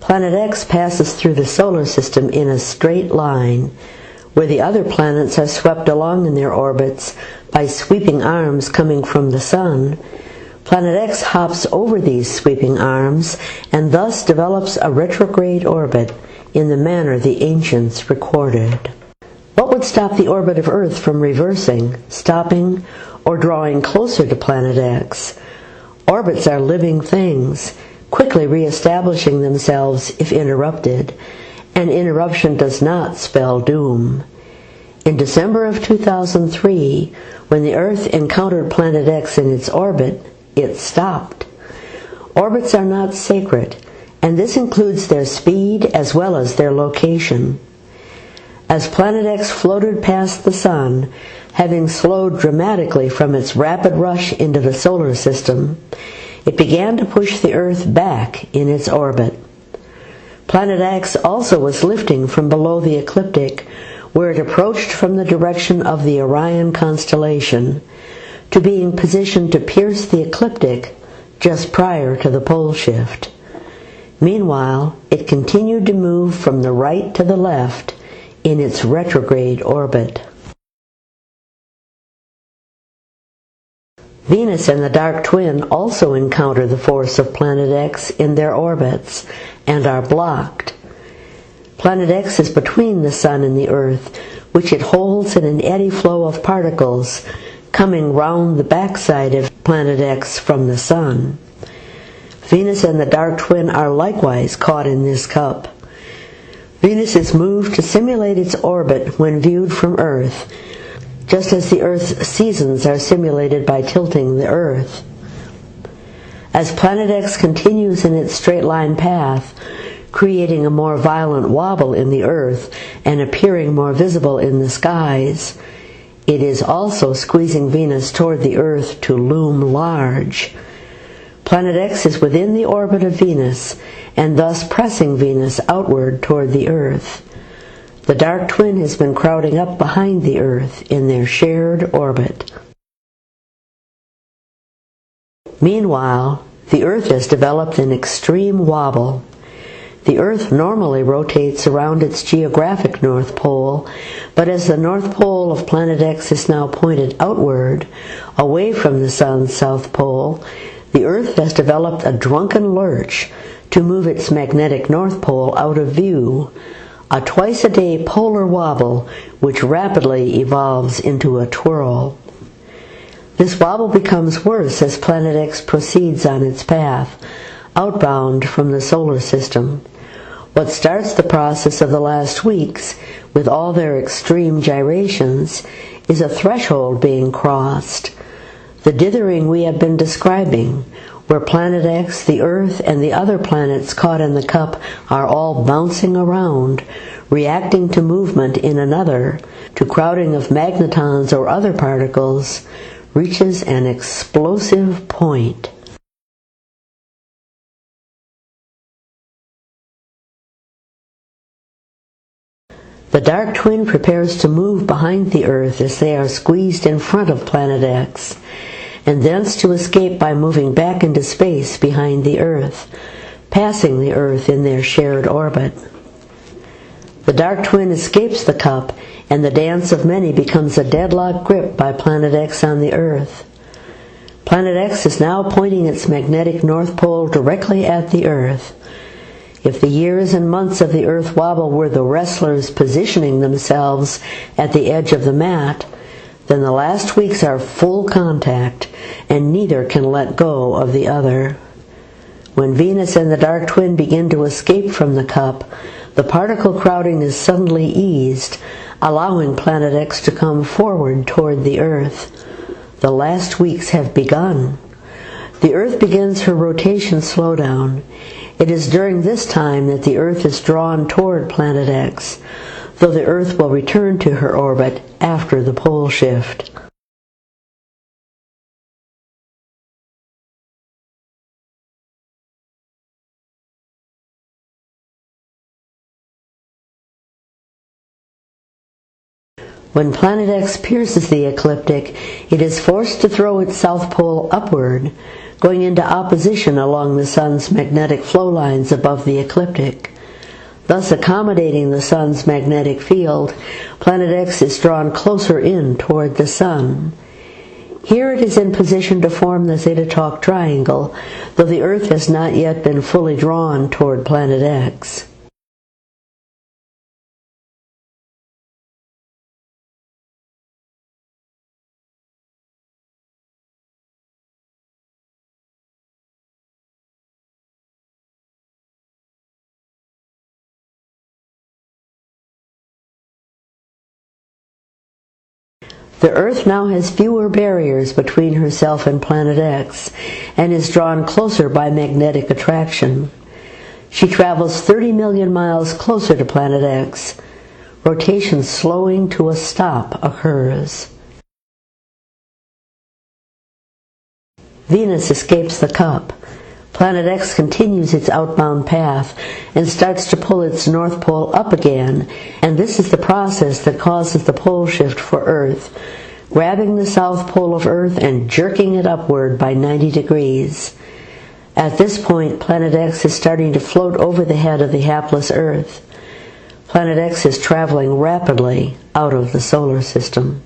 Planet X passes through the solar system in a straight line, where the other planets are swept along in their orbits by sweeping arms coming from the Sun. Planet X hops over these sweeping arms and thus develops a retrograde orbit in the manner the ancients recorded. What would stop the orbit of Earth from reversing, stopping, or drawing closer to Planet X? Orbits are living things, quickly re-establishing themselves if interrupted, and interruption does not spell doom. In December of 2003, when the Earth encountered Planet X in its orbit, it stopped. Orbits are not sacred, and this includes their speed as well as their location. As Planet X floated past the Sun, having slowed dramatically from its rapid rush into the solar system, it began to push the Earth back in its orbit. Planet X also was lifting from below the ecliptic, where it approached from the direction of the Orion constellation, to being positioned to pierce the ecliptic just prior to the pole shift. Meanwhile, it continued to move from the right to the left in its retrograde orbit. Venus and the dark twin also encounter the force of Planet X in their orbits and are blocked. Planet X is between the Sun and the Earth, which it holds in an eddy flow of particles coming round the backside of Planet X from the Sun. Venus and the dark twin are likewise caught in this cup. Venus is moved to simulate its orbit when viewed from Earth, just as the Earth's seasons are simulated by tilting the Earth. As Planet X continues in its straight-line path, creating a more violent wobble in the Earth and appearing more visible in the skies, it is also squeezing Venus toward the Earth to loom large. Planet X is within the orbit of Venus, and thus pressing Venus outward toward the Earth. The dark twin has been crowding up behind the Earth in their shared orbit. Meanwhile, the Earth has developed an extreme wobble. The Earth normally rotates around its geographic North Pole, but as the North Pole of Planet X is now pointed outward, away from the Sun's South Pole, the Earth has developed a drunken lurch to move its magnetic North Pole out of view, a twice-a-day polar wobble which rapidly evolves into a twirl. This wobble becomes worse as Planet X proceeds on its path, outbound from the solar system. What starts the process of the last weeks, with all their extreme gyrations, is a threshold being crossed. The dithering we have been describing, where Planet X, the Earth, and the other planets caught in the cup are all bouncing around, reacting to movement in another, to crowding of magnetons or other particles, reaches an explosive point. The dark twin prepares to move behind the Earth as they are squeezed in front of Planet X, and thence to escape by moving back into space behind the Earth, passing the Earth in their shared orbit. The dark twin escapes the cup, and the dance of many becomes a deadlock grip by Planet X on the Earth. Planet X is now pointing its magnetic North Pole directly at the Earth. If the years and months of the Earth wobble were the wrestlers positioning themselves at the edge of the mat, then the last weeks are full contact, and neither can let go of the other. When Venus and the dark twin begin to escape from the cup, the particle crowding is suddenly eased, allowing Planet X to come forward toward the Earth. The last weeks have begun. The Earth begins her rotation slowdown. It is during this time that the Earth is drawn toward Planet X, though the Earth will return to her orbit after the pole shift. When Planet X pierces the ecliptic, it is forced to throw its south pole upward, going into opposition along the Sun's magnetic flow lines above the ecliptic. Thus accommodating the Sun's magnetic field, Planet X is drawn closer in toward the Sun. Here it is in position to form the Theta-Talk triangle, though the Earth has not yet been fully drawn toward Planet X. The Earth now has fewer barriers between herself and Planet X, and is drawn closer by magnetic attraction. She travels 30 million miles closer to Planet X. Rotation slowing to a stop occurs. Venus escapes the cup. Planet X continues its outbound path and starts to pull its North Pole up again, and this is the process that causes the pole shift for Earth, grabbing the South Pole of Earth and jerking it upward by 90 degrees. At this point, Planet X is starting to float over the head of the hapless Earth. Planet X is traveling rapidly out of the solar system.